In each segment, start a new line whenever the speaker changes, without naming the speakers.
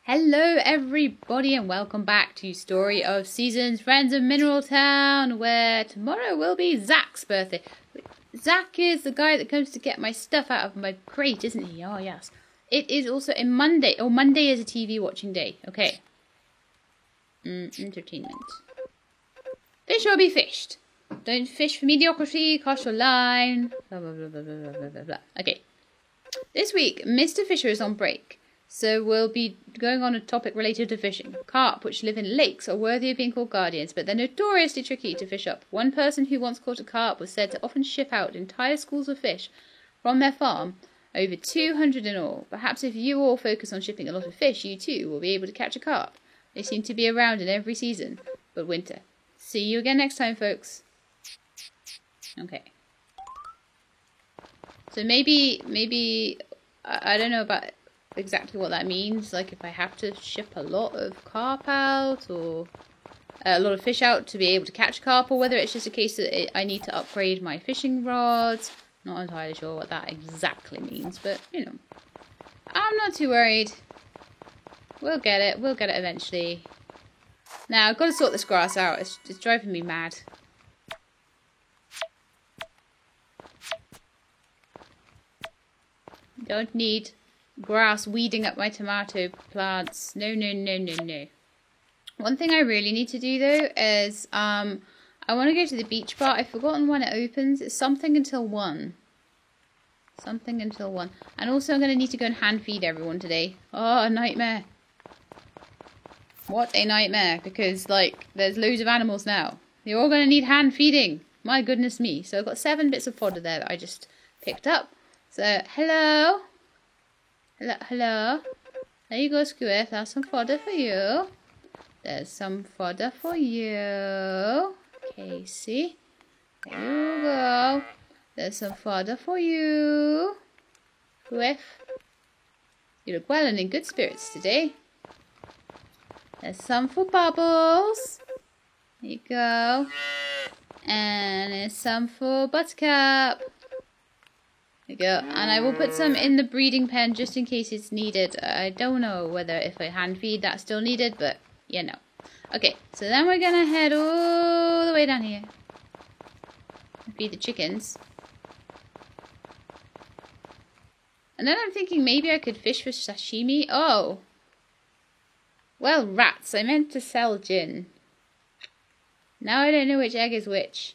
Hello everybody and welcome back to Story of Seasons, Friends of Mineral Town, where tomorrow will be Zach's birthday. Zach is the guy that comes to get my stuff out of my crate, isn't he? Oh yes. It is also a Monday. Oh, Monday is a TV watching day. Okay. Entertainment. Fish or be fished. Don't fish for mediocrity, cast your line. Blah, blah, blah, blah, blah, blah, blah, blah. Okay. This week, Mr. Fisher is on break. So we'll be going on a topic related to fishing. Carp, which live in lakes, are worthy of being called guardians, but they're notoriously tricky to fish up. One person who once caught a carp was said to often ship out entire schools of fish from their farm, over 200 in all. Perhaps if you all focus on shipping a lot of fish, you too will be able to catch a carp. They seem to be around in every season, but winter. See you again next time, folks. Okay. So maybe, I don't know about exactly what that means, like if I have to ship a lot of carp out or a lot of fish out to be able to catch carp, or whether it's just a case that I need to upgrade my fishing rods. Not entirely sure what that exactly means, but you know, I'm not too worried. We'll get it eventually. Now I've got to sort this grass out. It's driving me mad. Don't need grass weeding up my tomato plants. No. One thing I really need to do though is I want to go to the beach bar. I've forgotten when it opens. It's something until 1. Something until 1. And also I'm going to need to go and hand feed everyone today. Oh, a nightmare. What a nightmare, because like there's loads of animals now. They're all going to need hand feeding. My goodness me. So I've got 7 bits of fodder there that I just picked up. So hello. Hello. There you go, Squirt. That's some fodder for you. There's some fodder for you. Casey. There you go. There's some fodder for you. Whiff. You look well and in good spirits today. There's some for Bubbles. There you go. And there's some for Buttercup. There you go. And I will put some in the breeding pen just in case it's needed. I don't know whether if I hand feed that's still needed, but you know. Okay, so then we're gonna head all the way down here and feed the chickens. And then I'm thinking maybe I could fish for sashimi. Oh. Well, rats, I meant to sell gin. Now I don't know which egg is which.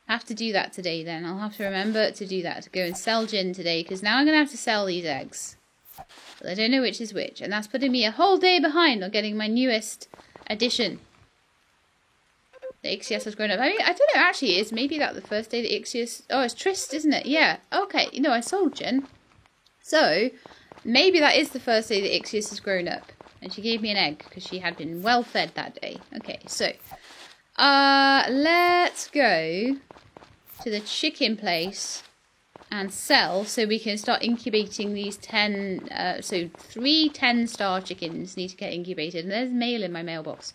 Have to do that today then. I'll have to remember to do that, to go and sell gin today, because now I'm going to have to sell these eggs. But I don't know which is which, and that's putting me a whole day behind on getting my newest addition. The Ixias has grown up. I mean, I don't know, actually, is maybe that the first day the Ixias... Oh, it's Trist, isn't it? Yeah, okay. You know, I sold gin. So, maybe that is the first day the Ixias has grown up. And she gave me an egg, because she had been well fed that day. Okay, so... let's go to the chicken place and sell so we can start incubating these 10, so 3 10-star chickens need to get incubated. And there's mail in my mailbox.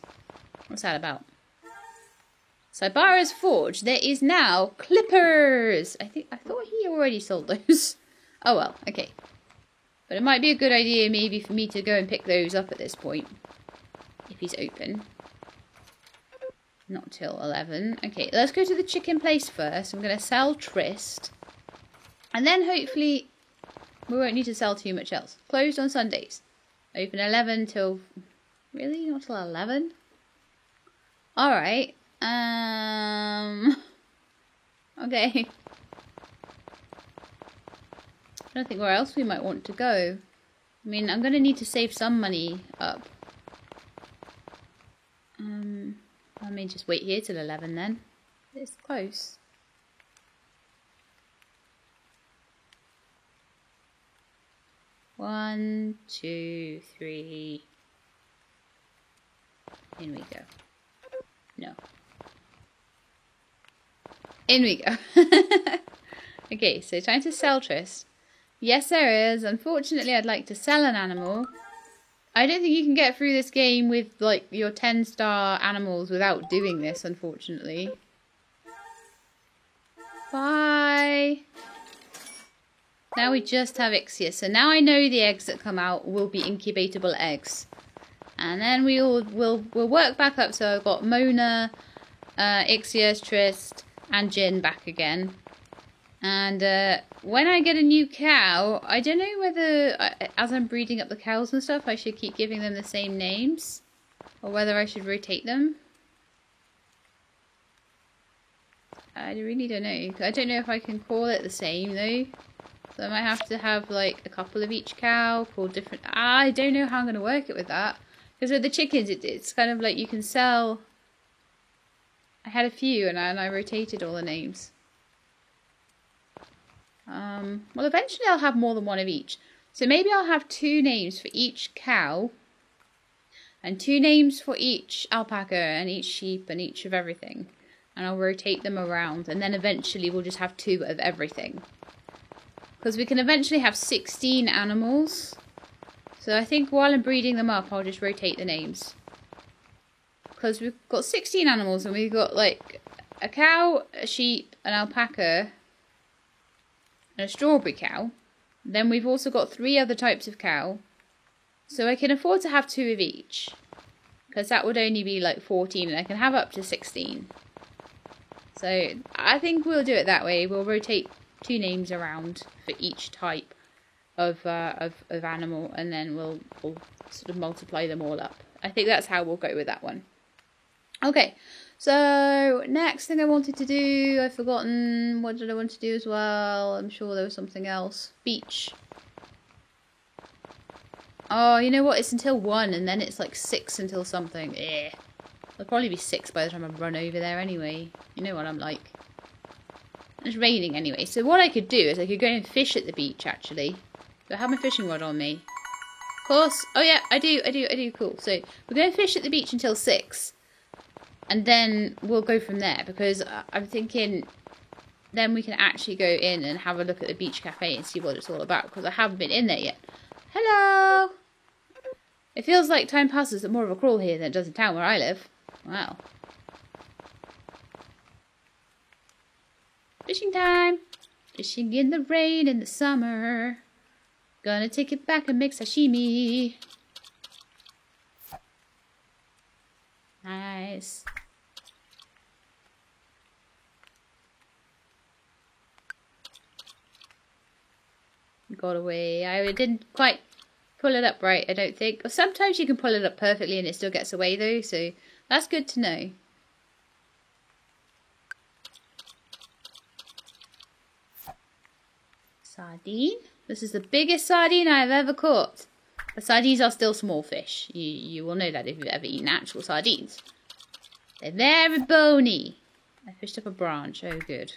What's that about? Cybara's Forge. There is now clippers. I thought he already sold those. Oh well, okay. But it might be a good idea maybe for me to go and pick those up at this point. If he's open. Not till 11. Okay, let's go to the chicken place first. I'm going to sell Trist. And then hopefully we won't need to sell too much else. Closed on Sundays. Open 11 till... Really? Not till 11? Alright. Okay. I don't think where else we might want to go. I mean, I'm going to need to save some money up. I may just wait here till 11 then. It's close. One, 2, 3. In we go. No. In we go. Okay, so time to sell Trist. Yes, there is. Unfortunately, I'd like to sell an animal. I don't think you can get through this game with, like, your 10-star animals without doing this, unfortunately. Bye! Now we just have Ixius. So now I know the eggs that come out will be incubatable eggs. And then we'll work back up. So I've got Mona, Ixius, Trist, and Jin back again. And when I get a new cow, I don't know whether, as I'm breeding up the cows and stuff, I should keep giving them the same names. Or whether I should rotate them. I really don't know. I don't know if I can call it the same though. So I might have to have like a couple of each cow called different. I don't know how I'm going to work it with that. Because with the chickens, it's kind of like you can sell. I had a few and I rotated all the names. Well, eventually I'll have more than one of each. So maybe I'll have 2 names for each cow. And 2 names for each alpaca and each sheep and each of everything. And I'll rotate them around. And then eventually we'll just have 2 of everything. Because we can eventually have 16 animals. So I think while I'm breeding them up, I'll just rotate the names. Because we've got 16 animals and we've got like a cow, a sheep, an alpaca, and a strawberry cow. Then we've also got 3 other types of cow. So I can afford to have 2 of each. Because that would only be like 14 and I can have up to 16. So I think we'll do it that way. We'll rotate 2 names around for each type of animal, and then we'll sort of multiply them all up. I think that's how we'll go with that one. Okay, so next thing I wanted to do, I've forgotten. What did I want to do as well? I'm sure there was something else. Beach. Oh, you know what? It's until 1, and then it's like 6 until something. It'll probably be 6 by the time I run over there anyway. You know what I'm like. It's raining anyway, so what I could do is I could go and fish at the beach, actually. Do I have my fishing rod on me? Of course. Oh yeah, I do. Cool. So we're going to fish at the beach until 6. And then we'll go from there, because I'm thinking then we can actually go in and have a look at the beach cafe and see what it's all about, because I haven't been in there yet. Hello! It feels like time passes at more of a crawl here than it does in town where I live. Wow. Fishing time! Fishing in the rain in the summer. Gonna take it back and make sashimi. Nice. Got away. I didn't quite pull it up right, I don't think. Or sometimes you can pull it up perfectly and it still gets away though, so that's good to know. Sardine. This is the biggest sardine I've ever caught. But sardines are still small fish. You will know that if you've ever eaten actual sardines. They're very bony. I fished up a branch. Oh, good.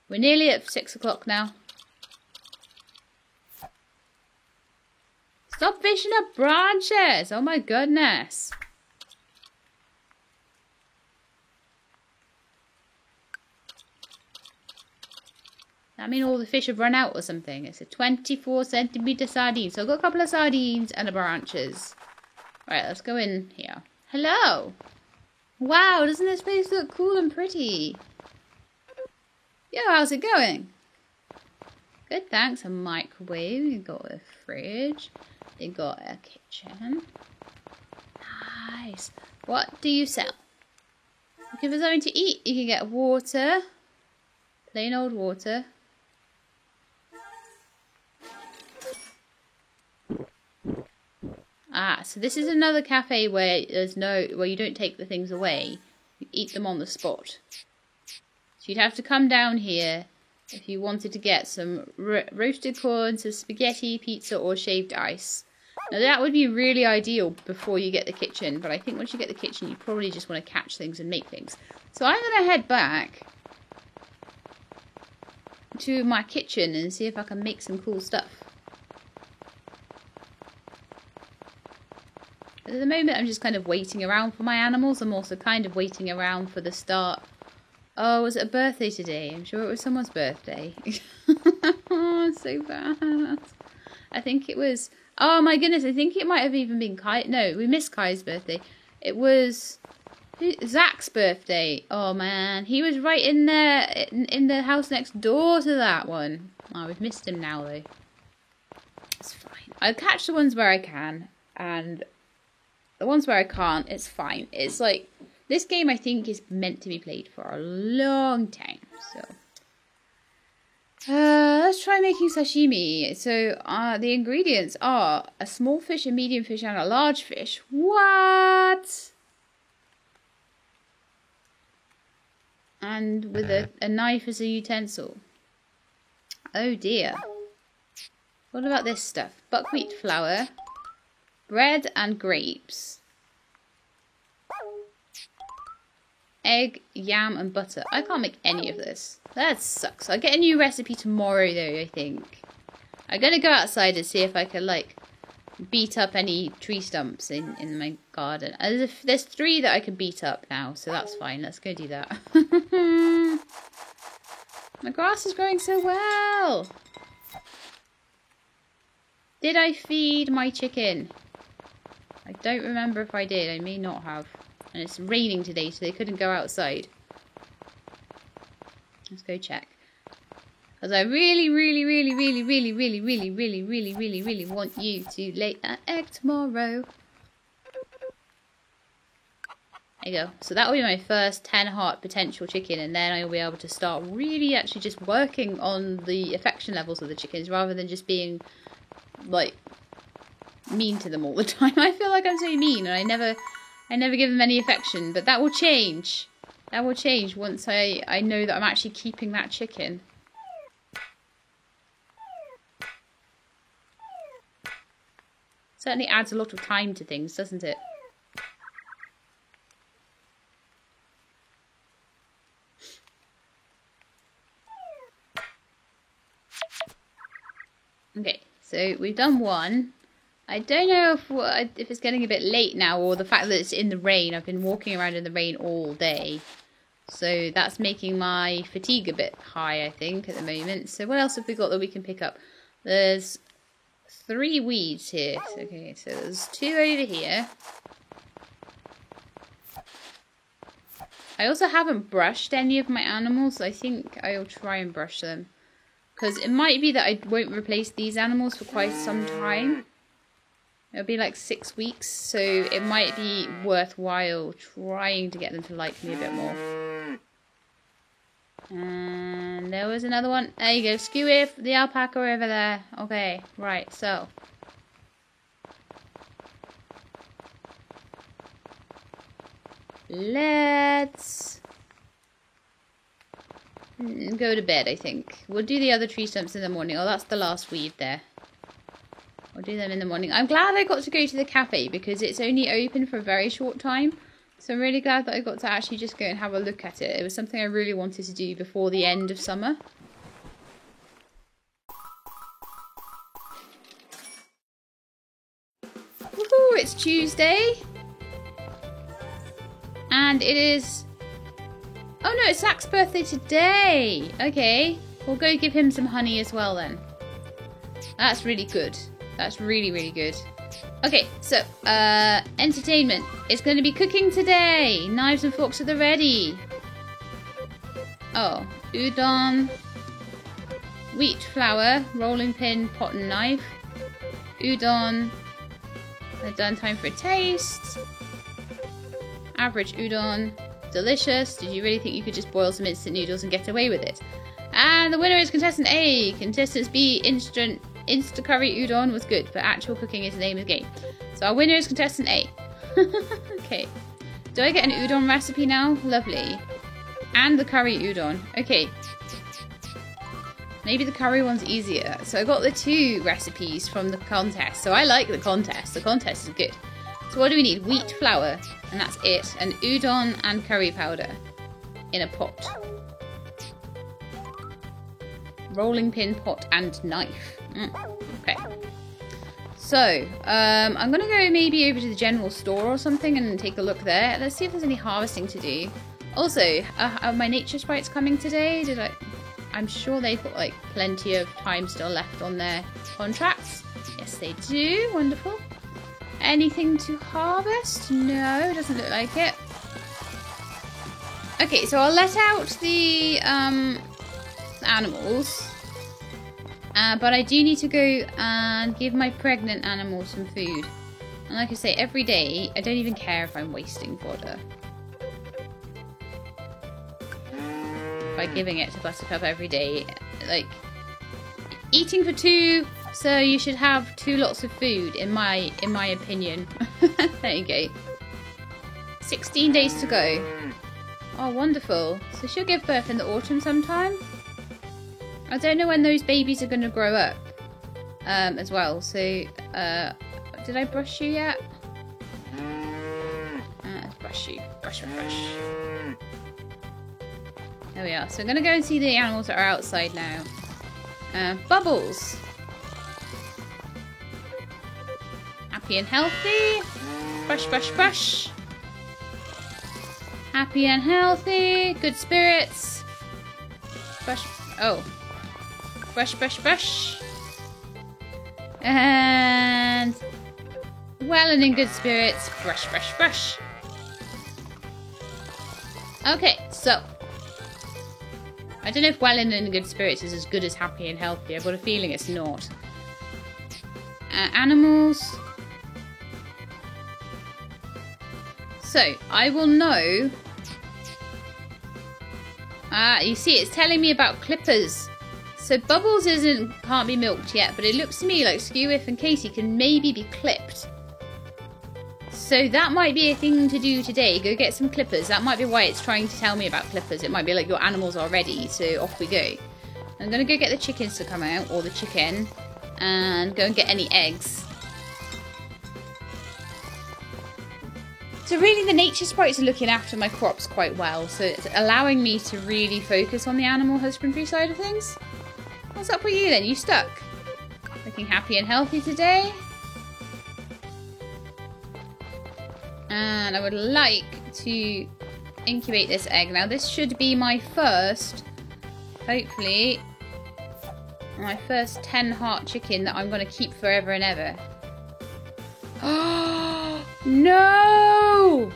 We're nearly at 6 o'clock now. Stop fishing up branches! Oh my goodness. That mean all the fish have run out or something? It's a 24-centimeter sardine. So I've got a couple of sardines and a branches. Right, let's go in here. Hello! Wow, doesn't this place look cool and pretty? Yo, how's it going? Good, thanks. A microwave. You've got a fridge. You've got a kitchen. Nice. What do you sell? Looking for something to eat? You can get water. Plain old water. Ah, so this is another cafe where where you don't take the things away. You eat them on the spot. So you'd have to come down here if you wanted to get some roasted corn, some spaghetti, pizza, or shaved ice. Now that would be really ideal before you get the kitchen, but I think once you get the kitchen, you probably just want to catch things and make things. So I'm going to head back to my kitchen and see if I can make some cool stuff. At the moment, I'm just kind of waiting around for my animals. I'm also kind of waiting around for the start. Oh, was it a birthday today? I'm sure it was someone's birthday. Oh, so bad. I think it was... Oh my goodness, I think it might have even been Kai. No, we missed Kai's birthday. It was Zach's birthday. Oh man, he was right in there, in the house next door to that one. Oh, we've missed him now, though. It's fine. I'll catch the ones where I can, and the ones where I can't, it's fine. It's like, this game, I think, is meant to be played for a long time, so... let's try making sashimi. So, the ingredients are a small fish, a medium fish, and a large fish. What? And with a knife as a utensil. Oh dear. What about this stuff? Buckwheat flour, bread and grapes, egg, yam and butter. I can't make any of this. That sucks. I'll get a new recipe tomorrow though, I think. I'm going to go outside and see if I can like beat up any tree stumps in my garden. There's 3 that I can beat up now, so that's fine. Let's go do that. My grass is growing so well. Did I feed my chicken? I don't remember if I did. I may not have. And it's raining today, so they couldn't go outside. Let's go check. Because I really want you to lay an egg tomorrow. There you go. So that will be my first 10 heart potential chicken, and then I'll be able to start really actually just working on the affection levels of the chickens rather than just being like mean to them all the time. I feel like I'm so mean and I never give them any affection, but that will change. That will change once I know that I'm actually keeping that chicken. Certainly adds a lot of time to things, doesn't it? Okay, so we've done one. I don't know if it's getting a bit late now, or the fact that it's in the rain. I've been walking around in the rain all day. So that's making my fatigue a bit high, I think, at the moment. So what else have we got that we can pick up? There's 3 weeds here. Okay, so there's 2 over here. I also haven't brushed any of my animals. So I think I'll try and brush them. Because it might be that I won't replace these animals for quite some time. It'll be like 6 weeks, so it might be worthwhile trying to get them to like me a bit more. And there was another one. There you go, Skewy, the alpaca over there. Okay, right, so. Let's go to bed, I think. We'll do the other tree stumps in the morning. Oh, that's the last weed there. I'll do them in the morning. I'm glad I got to go to the cafe because it's only open for a very short time. So I'm really glad that I got to actually just go and have a look at it. It was something I really wanted to do before the end of summer. Woohoo! It's Tuesday. And it is... Oh no, it's Zach's birthday today. Okay. We'll go give him some honey as well then. That's really good. That's really, really good. Okay, so, entertainment. It's going to be cooking today. Knives and forks at the ready. Oh, udon, wheat flour, rolling pin, pot and knife. Udon. Done time for a taste. Average udon. Delicious. Did you really think you could just boil some instant noodles and get away with it? And the winner is contestant A. Contestants B, Insta curry udon was good, but actual cooking is the name of the game. So our winner is contestant A. Okay. Do I get an udon recipe now? Lovely. And the curry udon. Okay. Maybe the curry one's easier. So I got the 2 recipes from the contest. So I like the contest. The contest is good. So what do we need? Wheat flour. And that's it. And udon and curry powder. In a pot. Rolling pin, pot and knife. Okay. So, I'm going to go maybe over to the general store or something and take a look there. Let's see if there's any harvesting to do. Also, are my nature sprites coming today? I'm sure they've got like plenty of time still left on their contracts. Yes, they do. Wonderful. Anything to harvest? No, doesn't look like it. Okay, so I'll let out the animals. But I do need to go and give my pregnant animals some food. And like I say, every day, I don't even care if I'm wasting fodder. By giving it to Buttercup every day. Like, eating for two, so you should have 2 lots of food, in my opinion. There you go. 16 days to go. Oh, wonderful. So she'll give birth in the autumn sometime. I don't know when those babies are going to grow up as well. So, did I brush you yet? Let's brush you. Brush. There we are. So I'm going to go and see the animals that are outside now. Bubbles. Happy and healthy. Brush. Happy and healthy. Good spirits. Brush. Oh. Brush. And well and in good spirits. Brush. Okay, so I don't know if well and in good spirits is as good as happy and healthy. I've got a feeling it's not. Animals. So I will know. You see, it's telling me about clippers. So Bubbles can't be milked yet, but it looks to me like Skewiff and Casey can maybe be clipped. So that might be a thing to do today. Go get some clippers. That might be why it's trying to tell me about clippers. It might be like your animals are ready, so off we go. I'm going to go get the chickens to come out, or the chicken, and go and get any eggs. So really the nature sprites are looking after my crops quite well, so it's allowing me to really focus on the animal husbandry side of things. What's up with you then? You stuck? Looking happy and healthy today. And I would like to incubate this egg. Now this should be my first, hopefully, my first 10 heart chicken that I'm going to keep forever and ever. Oh no!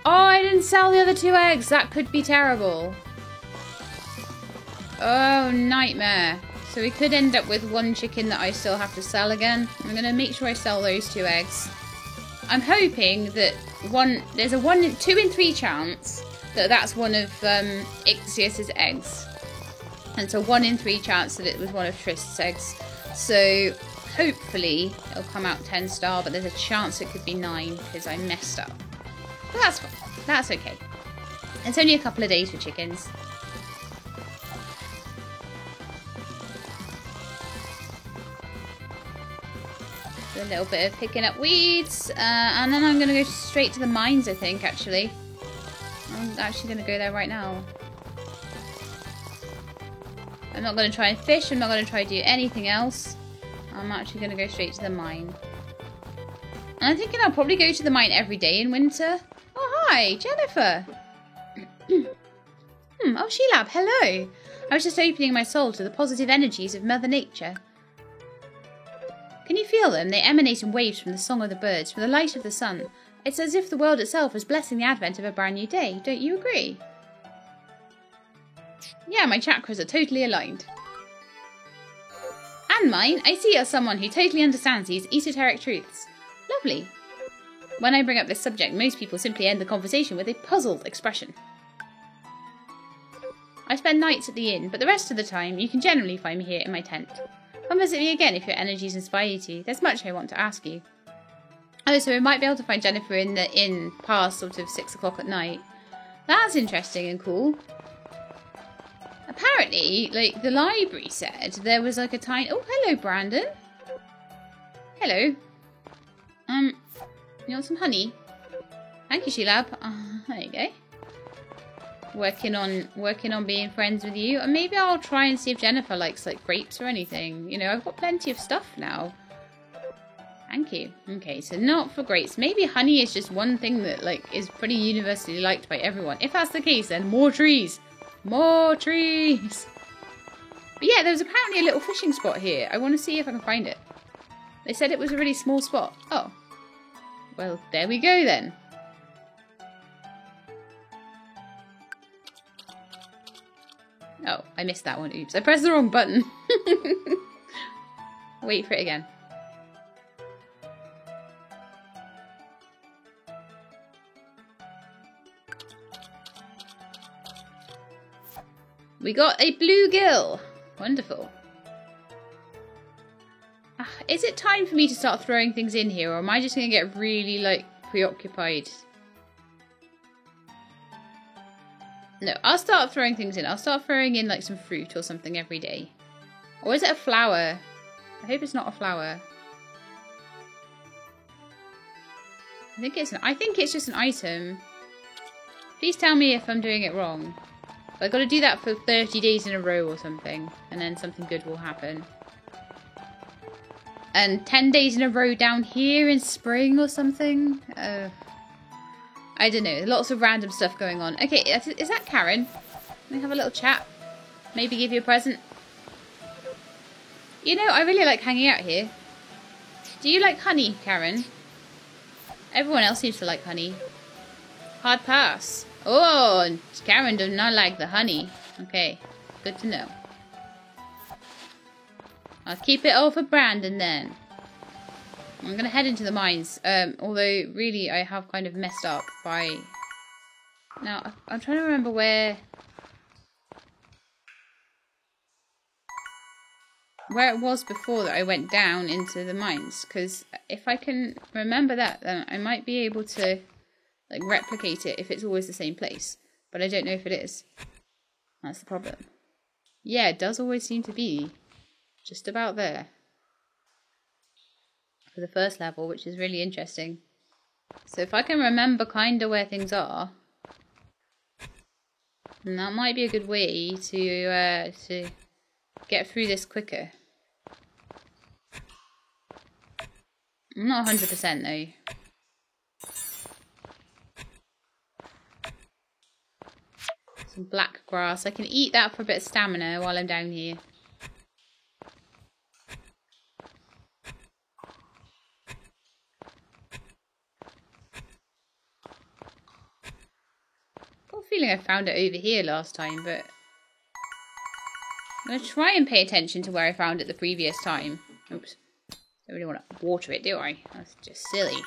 Oh, I didn't sell the other 2 eggs. That could be terrible. Oh, nightmare. So we could end up with 1 chicken that I still have to sell again. I'm going to make sure I sell those 2 eggs. I'm hoping that there's a 2 in 3 chance that that's one of Ixius's eggs. And so 1 in 3 chance that it was one of Trist's eggs. So hopefully it'll come out 10 star, but there's a chance it could be 9 because I messed up. But that's fine. That's okay. It's only a couple of days for chickens. A little bit of picking up weeds, and then I'm going to go straight to the mines, I think, actually. I'm actually going to go there right now. I'm not going to try and fish, I'm not going to try to do anything else. I'm actually going to go straight to the mine. And I'm thinking I'll probably go to the mine every day in winter. Oh, hi, Jennifer! Oh, Sheilab, hello! I was just opening my soul to the positive energies of Mother Nature. Can you feel them? They emanate in waves from the song of the birds, from the light of the sun. It's as if the world itself was blessing the advent of a brand new day. Don't you agree? Yeah, my chakras are totally aligned. And mine. I see you're someone who totally understands these esoteric truths. Lovely. When I bring up this subject, most people simply end the conversation with a puzzled expression. I spend nights at the inn, but the rest of the time you can generally find me here in my tent. Come visit me again if your energies inspire you to. There's much I want to ask you. Oh, so we might be able to find Jennifer in the inn past sort of 6 o'clock at night. That's interesting and cool. Apparently, like, the library said there was like a tiny... Oh, hello, Brandon. Hello. You want some honey? Thank you, Sheilab. There you go. Working on being friends with you, and maybe I'll try and see if Jennifer likes like grapes or anything. You know, I've got plenty of stuff now. Thank you. Okay, so not for grapes. Maybe honey is just one thing that like is pretty universally liked by everyone. If that's the case, then more trees. More trees. But yeah, there's apparently a little fishing spot here. I want to see if I can find it. They said it was a really small spot. Oh. Well, there we go then. Oh, I missed that one. Oops, I pressed the wrong button. Wait for it again. We got a bluegill. Wonderful. Is it time for me to start throwing things in here, or am I just going to get really, like, preoccupied? No, I'll start throwing things in. I'll start throwing in, like, some fruit or something every day. Or is it a flower? I hope it's not a flower. I think it's just an item. Please tell me if I'm doing it wrong. But I've got to do that for 30 days in a row or something, and then something good will happen. And 10 days in a row down here in spring or something. I don't know. Lots of random stuff going on. Okay, is that Karen? Can we have a little chat? Maybe give you a present? You know, I really like hanging out here. Do you like honey, Karen? Everyone else seems to like honey. Hard pass. Oh, Karen does not like the honey. Okay, good to know. I'll keep it all for Brandon then. I'm going to head into the mines. Although, really, I have kind of messed up by... Now, I'm trying to remember where it was before that I went down into the mines. Because if I can remember that, then I might be able to like replicate it if it's always the same place. But I don't know if it is. That's the problem. Yeah, it does always seem to be just about there for the first level, which is really interesting. So if I can remember kind of where things are, then that might be a good way to get through this quicker. I'm not 100% though. Some black grass. I can eat that for a bit of stamina while I'm down here. Got a feeling I found it over here last time, but I'm going to try and pay attention to where I found it the previous time. Oops. Don't really want to water it, do I? That's just silly.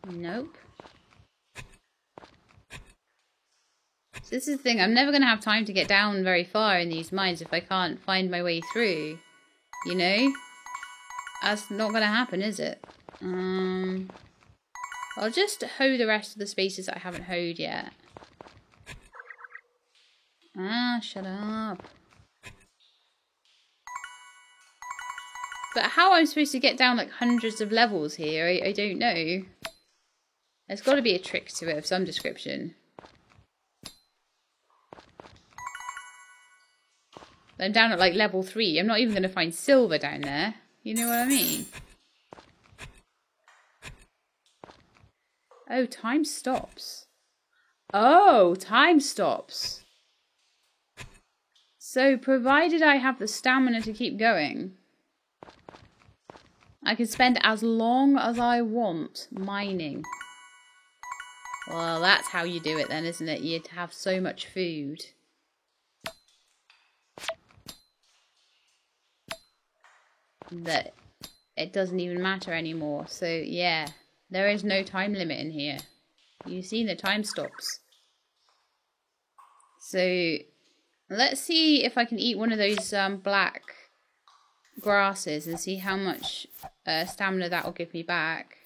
Nope. So this is the thing, I'm never going to have time to get down very far in these mines if I can't find my way through. You know? That's not going to happen, is it? I'll just hoe the rest of the spaces that I haven't hoed yet. Ah, shut up. But how I'm supposed to get down like hundreds of levels here, I don't know. There's got to be a trick to it of some description. I'm down at like level 3. I'm not even going to find silver down there. You know what I mean? Oh, time stops. Oh, time stops. So, provided I have the stamina to keep going, I can spend as long as I want mining. Well, that's how you do it then, isn't it? You'd have so much food. That it doesn't even matter anymore. So, yeah, there is no time limit in here. You see the time stops. So, let's see if I can eat one of those black grasses and see how much stamina that will give me back.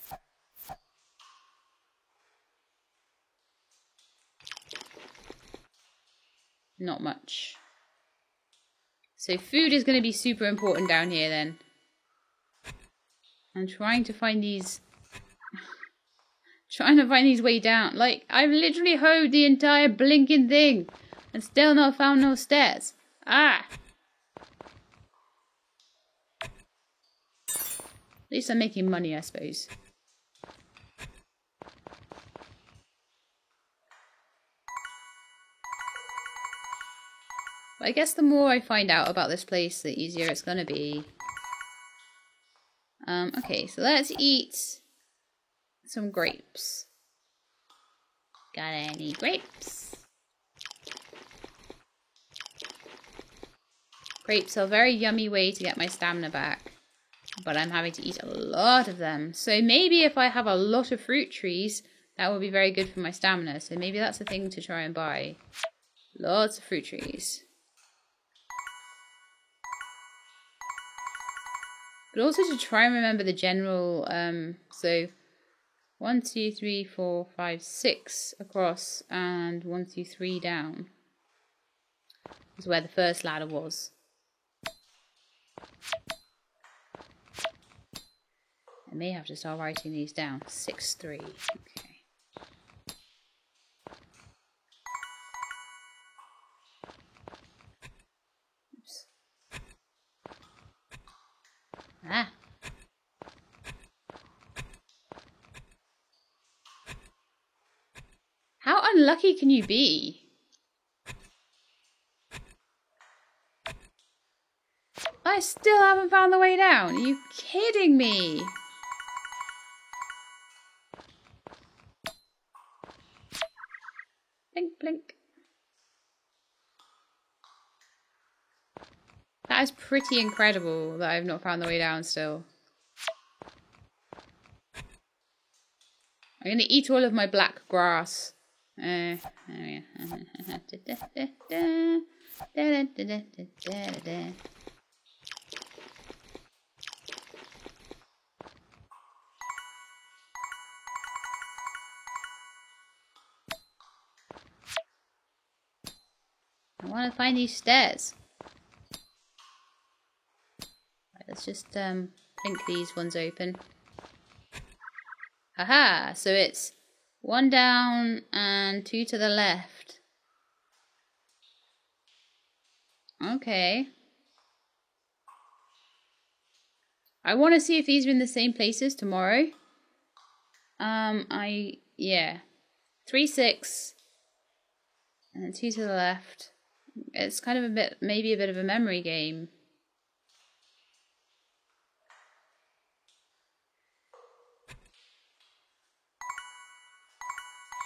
Not much. So food is going to be super important down here then. I'm trying to find these... trying to find these way down. Like, I've literally hoed the entire blinking thing and still not found no stairs. Ah! At least I'm making money, I suppose. But I guess the more I find out about this place, the easier it's gonna be. Okay, so let's eat some grapes. Got any grapes? Grapes are a very yummy way to get my stamina back. But I'm having to eat a lot of them. So maybe if I have a lot of fruit trees, that will be very good for my stamina. So maybe that's a thing to try and buy. Lots of fruit trees. But also to try and remember the general, so 1, 2, 3, 4, 5, 6 across and 1, 2, 3 down is where the first ladder was. I may have to start writing these down. 6, 3. Okay. Oops. Ah. How unlucky can you be? I still haven't found the way down. Are you kidding me? Blink, blink. That is pretty incredible that I've not found the way down still. I'm going to eat all of my black grass. Oh yeah. I want to find these stairs. Right, let's just blink these ones open. Haha, so it's 1 down and 2 to the left. Okay. I want to see if these are in the same places tomorrow. Yeah. 3, 6. And then 2 to the left. It's kind of maybe a bit of a memory game.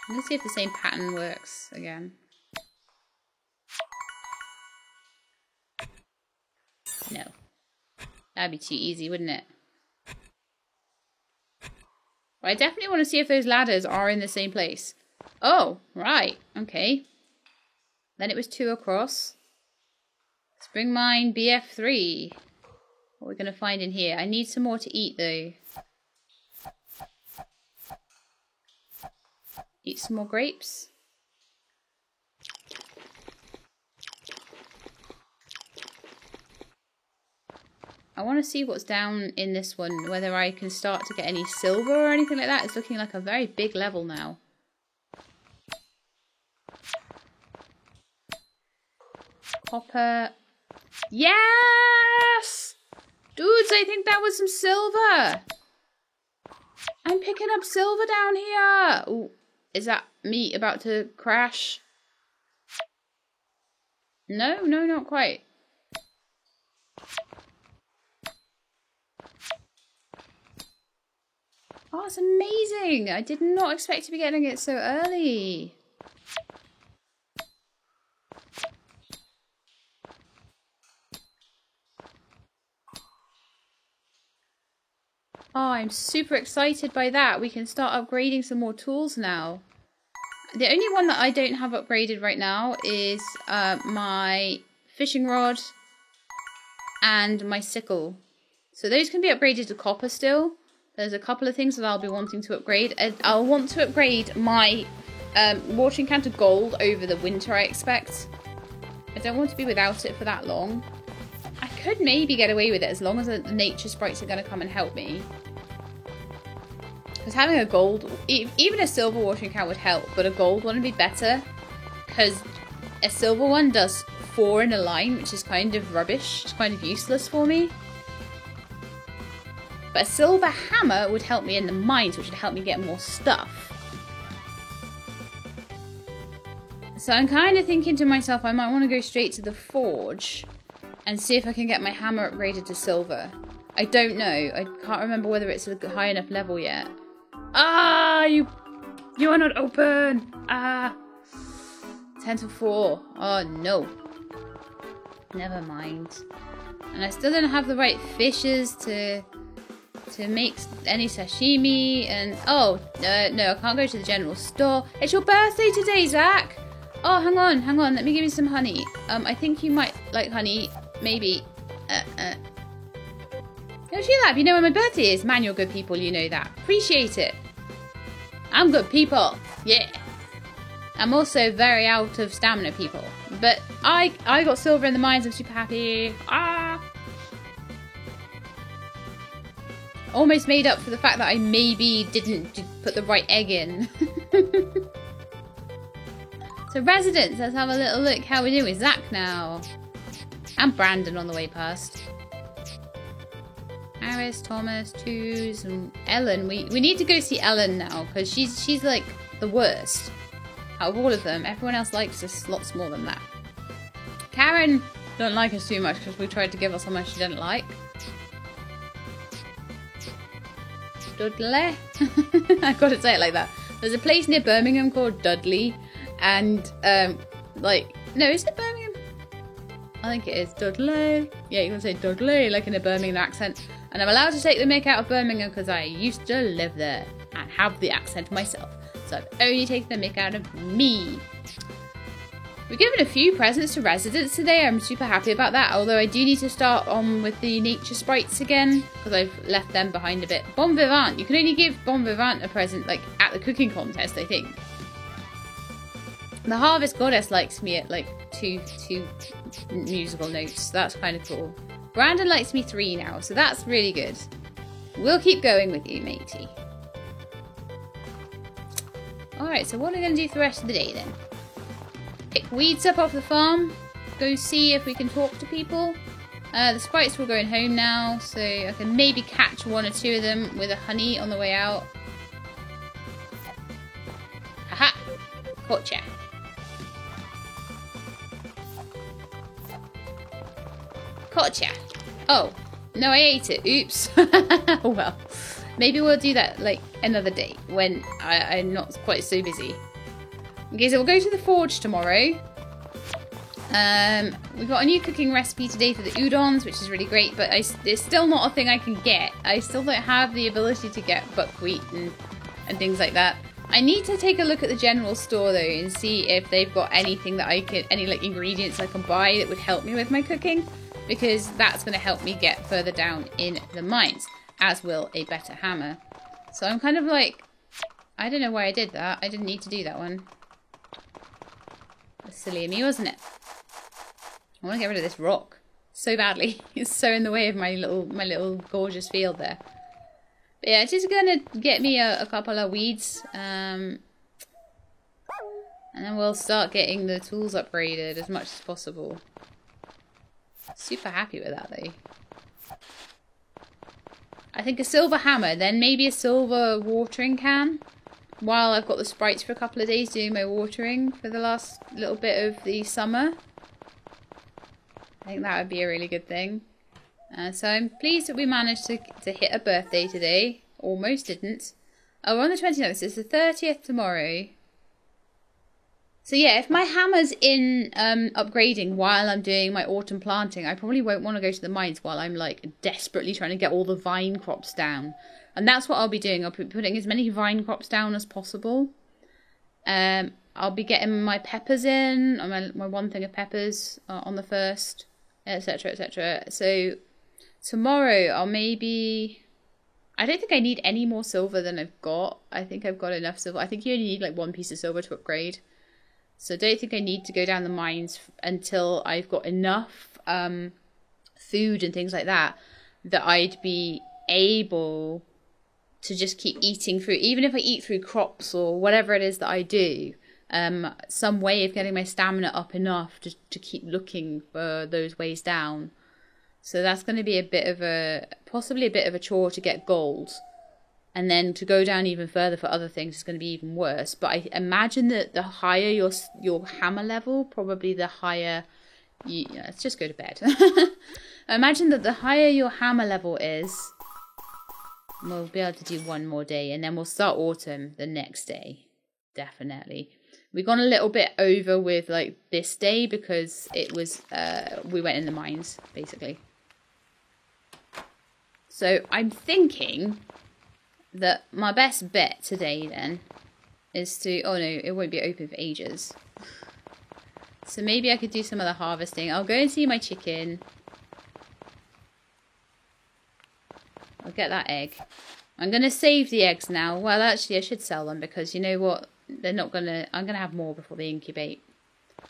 Let's see if the same pattern works again. No. That'd be too easy, wouldn't it? Well, I definitely want to see if those ladders are in the same place. Oh, right. Okay. Then it was 2 across. Spring mine BF3. What are we going to find in here? I need some more to eat, though. Eat some more grapes. I want to see what's down in this one, whether I can start to get any silver or anything like that. It's looking like a very big level now. Copper. Yes! Dudes, I think that was some silver. I'm picking up silver down here. Ooh, is that me about to crash? No, not quite. Oh, it's amazing. I did not expect to be getting it so early. Oh, I'm super excited by that. We can start upgrading some more tools now. The only one that I don't have upgraded right now is my fishing rod and my sickle. So those can be upgraded to copper still. There's a couple of things that I'll be wanting to upgrade. I'll want to upgrade my watering can to gold over the winter, I expect. I don't want to be without it for that long. I could maybe get away with it as long as the nature sprites are going to come and help me. Because having a gold, even a silver watering can would help, but a gold one would be better. Because a silver one does 4 in a line, which is kind of rubbish. It's kind of useless for me. But a silver hammer would help me in the mines, which would help me get more stuff. So I'm kind of thinking to myself, I might want to go straight to the forge and see if I can get my hammer upgraded to silver. I don't know. I can't remember whether it's a high enough level yet. Ah, you You are not open! 10 to 4. Oh no. Never mind. And I still don't have the right fishes to make any sashimi. And no, I can't go to the general store. It's your birthday today, Zach. Oh, hang on. Let me give you some honey. I think you might like honey. Maybe. Don't you that? You know when my birthday is. Man, you're good people. You know that. Appreciate it. I'm good people. Yeah. I'm also very out of stamina, people. But I got silver in the mines. I'm super happy. Almost made up for the fact that I maybe didn't put the right egg in. So residents, let's have a little look how we're doing with Zach now. And Brandon on the way past. Harris, Thomas, Twos, and Ellen. We need to go see Ellen now because she's like the worst out of all of them. Everyone else likes us lots more than that. Karen don't like us too much because we tried to give her someone she didn't like. Dudley. I gotta say it like that. There's a place near Birmingham called Dudley, and no, is it Birmingham? I think it is Dudley. Yeah, you can say Dudley like in a Birmingham accent. And I'm allowed to take the mick out of Birmingham because I used to live there and have the accent myself. So I've only taken the mick out of me. We've given a few presents to residents today. I'm super happy about that. Although I do need to start on with the nature sprites again because I've left them behind a bit. Bon Vivant. You can only give Bon Vivant a present like at the cooking contest, I think. The Harvest Goddess likes me at like two musical notes. That's kind of cool. Brandon likes me 3 now, so that's really good. We'll keep going with you, matey. Alright, so what are we going to do for the rest of the day then? Pick weeds up off the farm. Go see if we can talk to people. The sprites were going home now, so I can maybe catch 1 or 2 of them with a honey on the way out. Haha! Caught ya. Gotcha. Oh, no, I ate it. Oops. Well, maybe we'll do that like another day when I'm not quite so busy. Okay, so we'll go to the forge tomorrow. We've got a new cooking recipe today for the udons, which is really great, but it's still not a thing I can get. I still don't have the ability to get buckwheat and things like that. I need to take a look at the general store though and see if they've got anything that any like ingredients I can buy that would help me with my cooking. Because that's going to help me get further down in the mines, as will a better hammer. So I'm kind of like, I don't know why I did that. I didn't need to do that one. That's silly of me, wasn't it? I want to get rid of this rock so badly. It's so in the way of my little gorgeous field there. But yeah, it's just going to get me a couple of weeds. And then we'll start getting the tools upgraded as much as possible. Super happy with that though. I think a silver hammer, then maybe a silver watering can. While I've got the sprites for a couple of days doing my watering for the last little bit of the summer. I think that would be a really good thing. So I'm pleased that we managed to hit a birthday today. Almost didn't. Oh, we're on the 29th, so it's the 30th tomorrow. So yeah, if my hammer's in upgrading while I'm doing my autumn planting, I probably won't want to go to the mines while I'm like desperately trying to get all the vine crops down. And that's what I'll be doing. I'll be putting as many vine crops down as possible. I'll be getting my peppers in, my 1 thing of peppers on the 1st, etc, etc. So tomorrow I'll maybe... I don't think I need any more silver than I've got. I think I've got enough silver. I think you only need like 1 piece of silver to upgrade. So I don't think I need to go down the mines until I've got enough food and things like that I'd be able to just keep eating through. Even if I eat through crops or whatever it is that I do, some way of getting my stamina up enough to keep looking for those ways down. So that's going to be possibly a bit of a chore to get gold. And then to go down even further for other things is going to be even worse. But I imagine that the higher your hammer level, probably the higher... let's just go to bed. I imagine that the higher your hammer level is, we'll be able to do 1 more day. And then we'll start autumn the next day. definitely. We've gone a little bit over with like this day because it was we went in the mines basically. So I'm thinking that my best bet today then is to, oh no, it won't be open for ages. So maybe I could do some of the harvesting. I'll go and see my chicken. I'll get that egg. I'm going to save the eggs now. Well, actually, I should sell them because you know what? They're not going to... I'm going to have more before they incubate.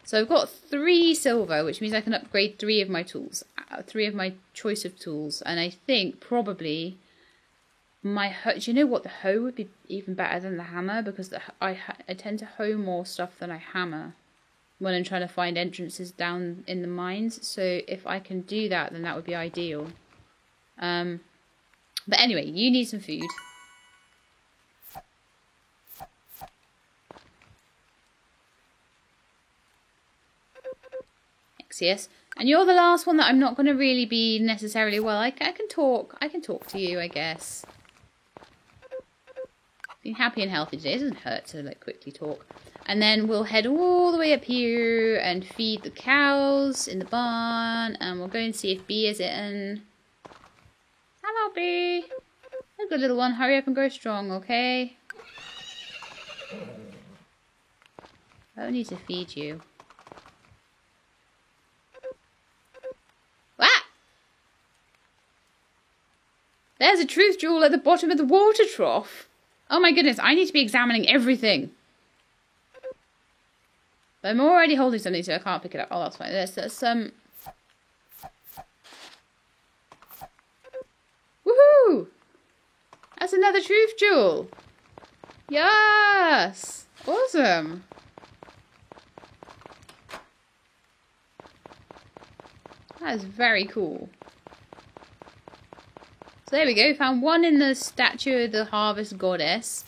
So I've got 3 silver, which means I can upgrade 3 of my tools. 3 of my choice of tools. And I think probably my hoe... Do you know what? The hoe would be even better than the hammer because I tend to hoe more stuff than I hammer when I'm trying to find entrances down in the mines. So if I can do that, then that would be ideal. But anyway, you need some food. Yes. And you're the last one that I'm not going to really be necessarily... Well, I can talk. I can talk to you, I guess. Being happy and healthy today. It doesn't hurt to like quickly talk. And then we'll head all the way up here and feed the cows in the barn. And we'll go and see if Bee is eaten. Hello, Bee. Good little one. Hurry up and grow strong, okay? I don't need to feed you. Ah! There's a truth jewel at the bottom of the water trough. Oh my goodness, I need to be examining everything. But I'm already holding something, so I can't pick it up. Oh, that's fine. There's some... Woohoo! That's another truth jewel. Yes! Awesome. That is very cool. So there we go. Found one in the statue of the harvest goddess.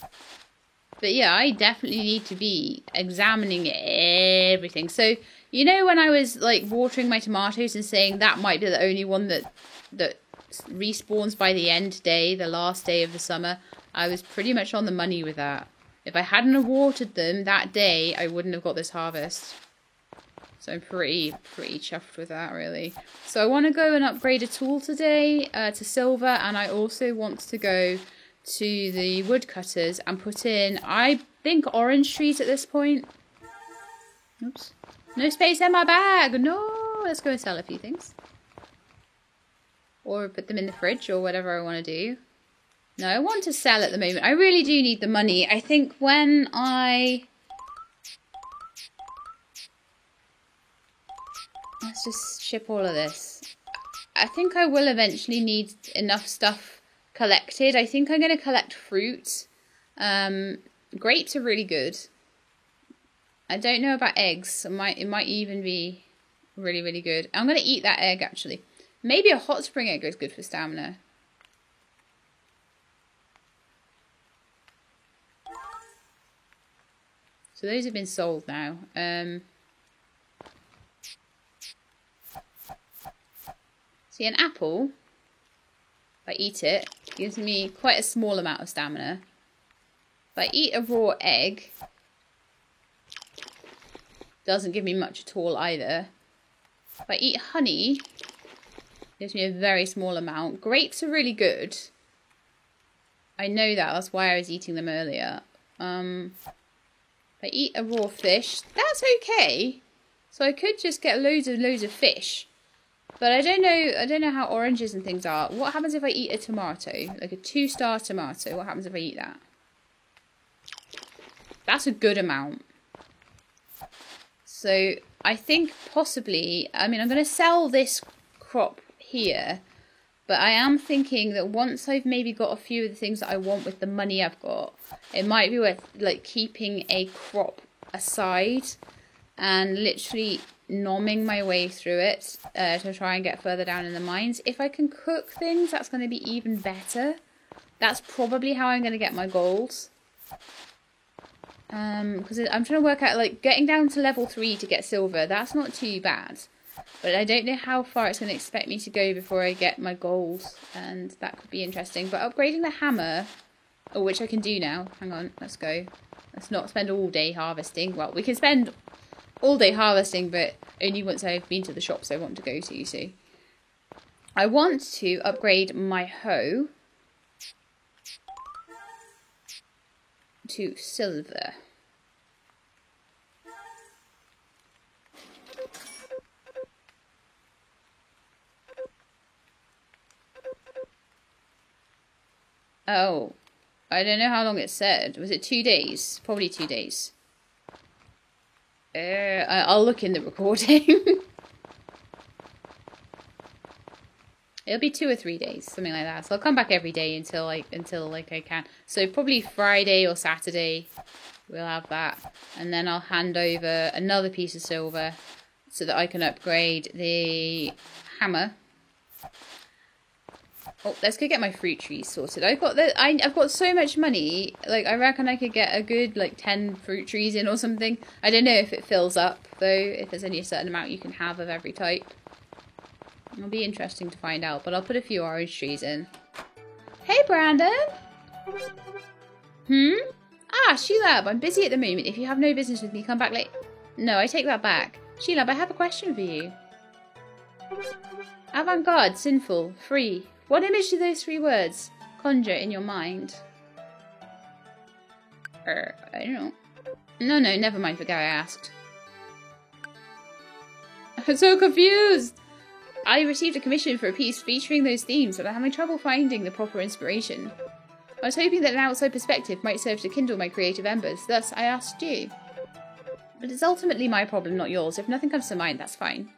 But yeah, I definitely need to be examining everything. So, you know when I was like watering my tomatoes and saying that might be the only one that respawns by the end day, the last day of the summer, I was pretty much on the money with that. If I hadn't have watered them that day, I wouldn't have got this harvest. So I'm pretty chuffed with that, really. So I want to go and upgrade a tool today to silver, and I also want to go to the woodcutters and put in, I think, orange trees at this point. Oops. No space in my bag. No. Let's go and sell a few things. Or put them in the fridge or whatever I want to do. No, I want to sell at the moment. I really do need the money. I think when I... Let's just ship all of this. I think I will eventually need enough stuff collected. I think I'm going to collect fruit. Grapes are really good. I don't know about eggs. It might even be really, really good. I'm going to eat that egg, actually. Maybe a hot spring egg is good for stamina. So those have been sold now. See, an apple, if I eat it, gives me quite a small amount of stamina. If I eat a raw egg, doesn't give me much at all either. If I eat honey, gives me a very small amount. Grapes are really good. I know that, that's why I was eating them earlier. If I eat a raw fish, that's okay. So I could just get loads of fish. But I don't know how oranges and things are. What happens if I eat a tomato? Like a 2-star tomato. What happens if I eat that? That's a good amount. So I think possibly, I mean, I'm going to sell this crop here. But I am thinking that once I've maybe got a few of the things that I want with the money I've got, it might be worth like keeping a crop aside and literally nomming my way through it to try and get further down in the mines. If I can cook things, that's going to be even better. That's probably how I'm going to get my gold. Because I'm trying to work out, like, getting down to level 3 to get silver, that's not too bad. But I don't know how far it's going to expect me to go before I get my gold, and that could be interesting. But upgrading the hammer, which I can do now, hang on, let's go. Let's not spend all day harvesting. Well, we can spend all day harvesting, but only once I've been to the shops I want to go to, you see. I want to upgrade my hoe to silver. Oh, I don't know how long it said. Was it 2 days? Probably 2 days. I'll look in the recording. It'll be 2 or 3 days, something like that. So I'll come back every day until I can. So probably Friday or Saturday, we'll have that, and then I'll hand over another piece of silver so that I can upgrade the hammer. Oh, let's go get my fruit trees sorted. I've got so much money. Like, I reckon I could get a good, like, 10 fruit trees in or something. I don't know if it fills up, though, if there's only a certain amount you can have of every type. It'll be interesting to find out, but I'll put a few orange trees in. Hey, Brandon! Ah, Sheila, I'm busy at the moment. If you have no business with me, come back late. No, I take that back. Sheila, I have a question for you. Avant-garde, sinful, free. What image do those 3 words conjure in your mind? I don't know. No, never mind, forget I asked. I'm so confused! I received a commission for a piece featuring those themes, but I'm having trouble finding the proper inspiration. I was hoping that an outside perspective might serve to kindle my creative embers, thus I asked you. But it's ultimately my problem, not yours. If nothing comes to mind, that's fine.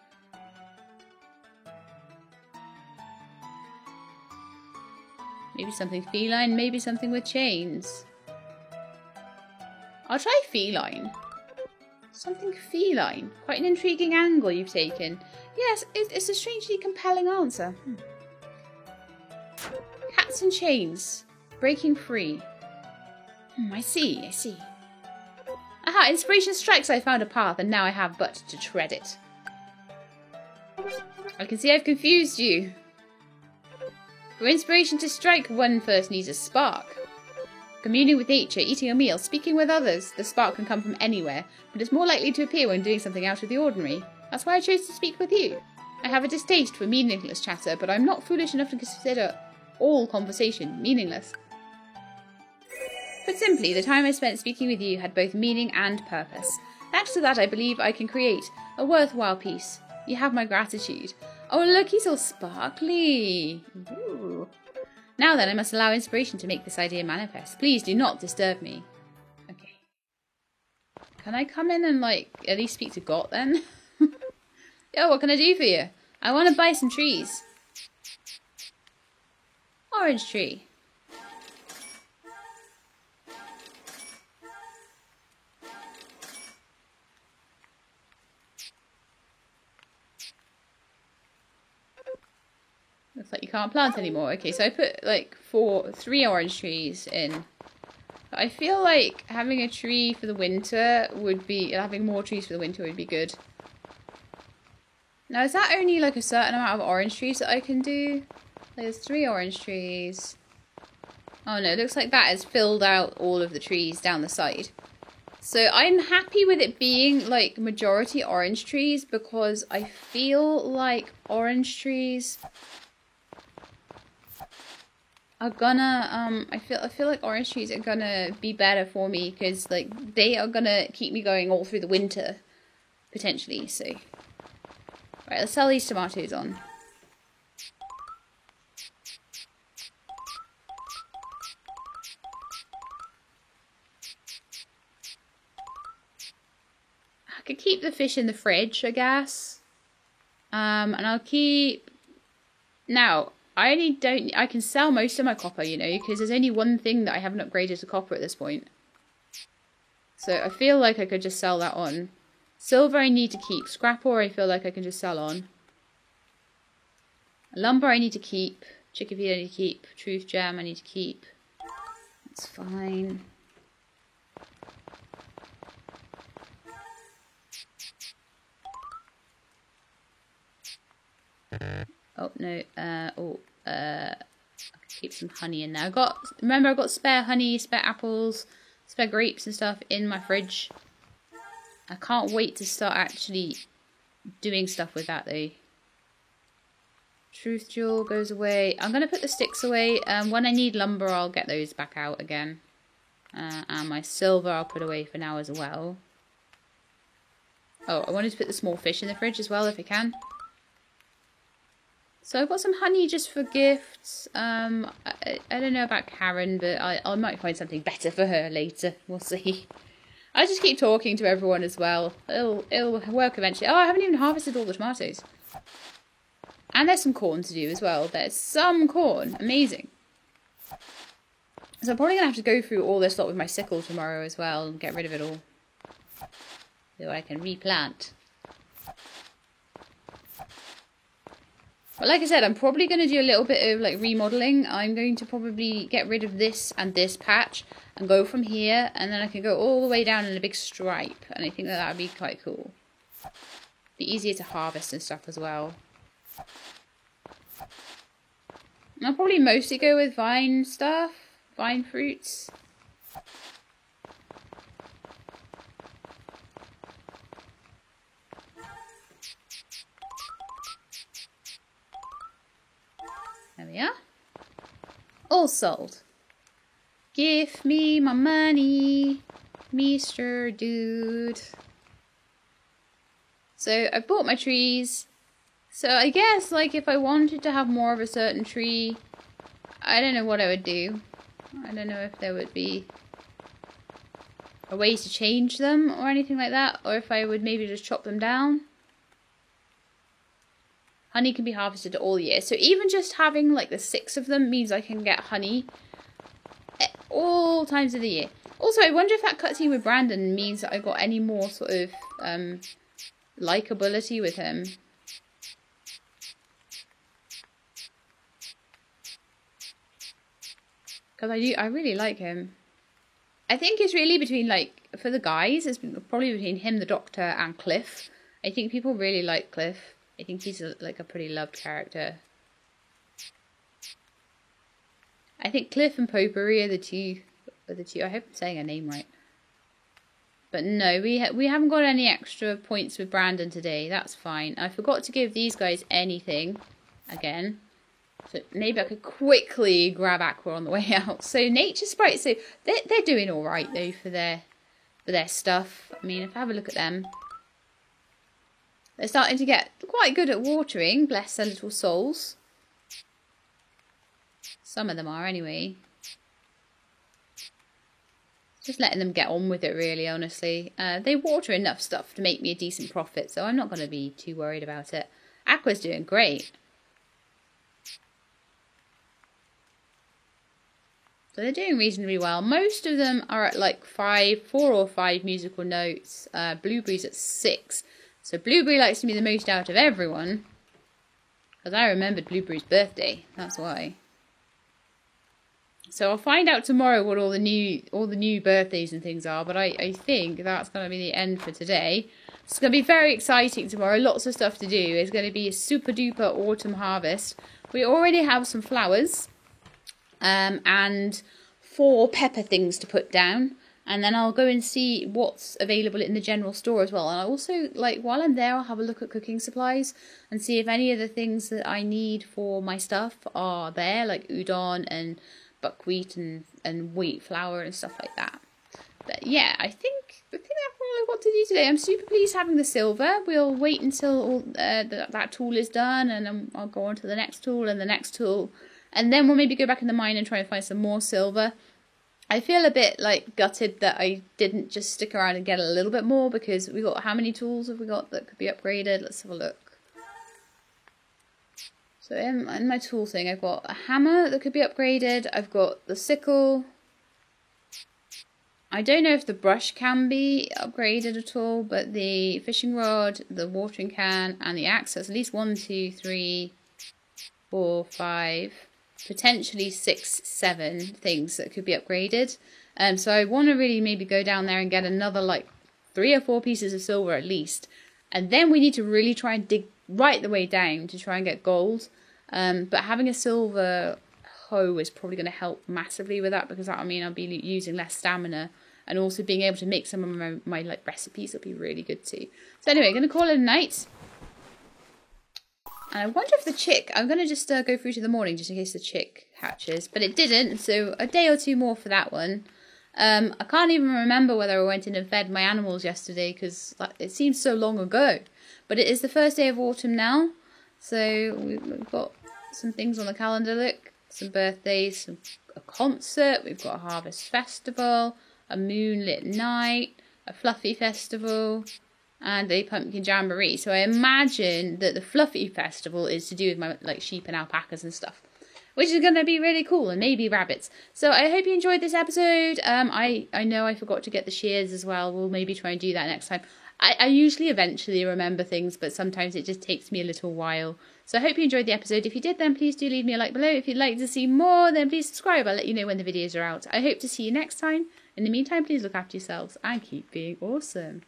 Maybe something feline, maybe something with chains. I'll try feline. Something feline. Quite an intriguing angle you've taken. Yes, it's a strangely compelling answer. Cats and chains. Breaking free. I see. Aha, inspiration strikes. I found a path and now I have but to tread it. I can see I've confused you. For inspiration to strike, one first needs a spark. Communing with nature, eating a meal, speaking with others, the spark can come from anywhere, but it's more likely to appear when doing something out of the ordinary. That's why I chose to speak with you. I have a distaste for meaningless chatter, but I'm not foolish enough to consider all conversation meaningless. Put simply, the time I spent speaking with you had both meaning and purpose. Thanks to that, I believe I can create a worthwhile piece. You have my gratitude. Oh, look, he's all sparkly. Ooh. Now then, I must allow inspiration to make this idea manifest. Please do not disturb me. Okay. Can I come in and, like, at least speak to Got then? Yo, what can I do for you? I want to buy some trees. Orange tree. Looks like you can't plant anymore. Okay, so I put like 3 orange trees in. I feel like having a tree for the winter would be, having more trees for the winter would be good. Now, is that only like a certain amount of orange trees that I can do? There's 3 orange trees. Oh no, it looks like that has filled out all of the trees down the side. So I'm happy with it being like majority orange trees because I feel like orange trees are gonna I feel like orange trees are gonna be better for me because like they are gonna keep me going all through the winter potentially. So right, let's sell these tomatoes on. I could keep the fish in the fridge, I guess. And I'll keep now. I can sell most of my copper, you know, because there's only one thing that I haven't upgraded to copper at this point. So I feel like I could just sell that on. Silver I need to keep. Scrap ore I feel like I can just sell on. Lumber I need to keep. Chickpea I need to keep. Truth gem I need to keep. That's fine. Oh no, I can keep some honey in there. Remember I've got spare honey, spare apples, spare grapes and stuff in my fridge. I can't wait to start actually doing stuff with that though. Truth jewel goes away. I'm going to put the sticks away. When I need lumber, I'll get those back out again. And my silver I'll put away for now as well. Oh, I wanted to put the small fish in the fridge as well if I can. So I've got some honey just for gifts. I don't know about Karen, but I might find something better for her later. We'll see. I just keep talking to everyone as well. It'll work eventually. Oh, I haven't even harvested all the tomatoes. And there's some corn to do as well. There's some corn. Amazing. So I'm probably going to have to go through all this lot with my sickle tomorrow as well and get rid of it all. So I can replant. But like I said, I'm probably going to do a little bit of like remodeling. I'm going to probably get rid of this and this patch and go from here. And then I can go all the way down in a big stripe. And I think that would be quite cool. Be easier to harvest and stuff as well. I'll probably mostly go with vine stuff, vine fruits. There we are. All sold. Give me my money, Mr. Dude. So I bought my trees. So I guess, like, if I wanted to have more of a certain tree, I don't know what I would do. I don't know if there would be a way to change them or anything like that, or if I would maybe just chop them down. Honey can be harvested all year, so even just having, like, the 6 of them means I can get honey at all times of the year. Also, I wonder if that cutscene with Brandon means that I got any more sort of likability with him. Because I really like him. I think it's really between, like, for the guys, it's probably between him, the Doctor, and Cliff. I think people really like Cliff. I think he's, like, a pretty loved character. I think Cliff and Potpourri are the two. I hope I'm saying her name right. But no, we haven't got any extra points with Brandon today. That's fine. I forgot to give these guys anything again. So maybe I could quickly grab Aqua on the way out. So Nature Sprites, so they're doing all right though for their stuff. I mean, if I have a look at them, they're starting to get quite good at watering. Bless their little souls. Some of them are anyway. Just letting them get on with it, really. Honestly, they water enough stuff to make me a decent profit, so I'm not going to be too worried about it. Aqua's doing great. So they're doing reasonably well. Most of them are at like 4 or 5 musical notes. Blueberry's at 6. So Blueberry likes to be the most out of everyone. Because I remembered Blueberry's birthday. That's why. So I'll find out tomorrow what all the new birthdays and things are. But I think that's going to be the end for today. It's going to be very exciting tomorrow. Lots of stuff to do. It's going to be a super duper autumn harvest. We already have some flowers. And 4 pepper things to put down, and then I'll go and see what's available in the general store as well. And I also, like, while I'm there, I'll have a look at cooking supplies and see if any of the things that I need for my stuff are there, like udon and buckwheat and wheat flour and stuff like that. But yeah, I think that's all I've got to do today. I'm super pleased having the silver. We'll wait until all, that tool is done, and then I'll go on to the next tool and the next tool. And then we'll maybe go back in the mine and try and find some more silver. I feel a bit like gutted that I didn't just stick around and get a little bit more, because we got, how many tools have we got that could be upgraded? Let's have a look. So in my tool thing, I've got a hammer that could be upgraded. I've got the sickle. I don't know if the brush can be upgraded at all, but the fishing rod, the watering can, and the axe, there's at least 1, 2, 3, 4, 5... potentially 6, 7 things that could be upgraded. So I want to really maybe go down there and get another like 3 or 4 pieces of silver at least. And then we need to really try and dig right the way down to try and get gold. But having a silver hoe is probably going to help massively with that, because that will mean I'll be using less stamina and also being able to make some of my like recipes will be really good too. So anyway, I'm going to call it a night. And I wonder if the chick, I'm going to just go through to the morning just in case the chick hatches. But it didn't, so a day or two more for that one. I can't even remember whether I went in and fed my animals yesterday because it seems so long ago. But it is the first day of autumn now. So we've got some things on the calendar, look. Some birthdays, a concert, we've got a harvest festival, a moonlit night, a fluffy festival, and a pumpkin jamboree. So I imagine that the fluffy festival is to do with my like sheep and alpacas and stuff, which is going to be really cool, and maybe rabbits. So I hope you enjoyed this episode. I know I forgot to get the shears as well. We'll maybe try and do that next time. I usually eventually remember things, but sometimes it just takes me a little while. So I hope you enjoyed the episode. If you did, then please do leave me a like below. If you'd like to see more, then please subscribe. I'll let you know when the videos are out. I hope to see you next time. In the meantime, please look after yourselves and keep being awesome.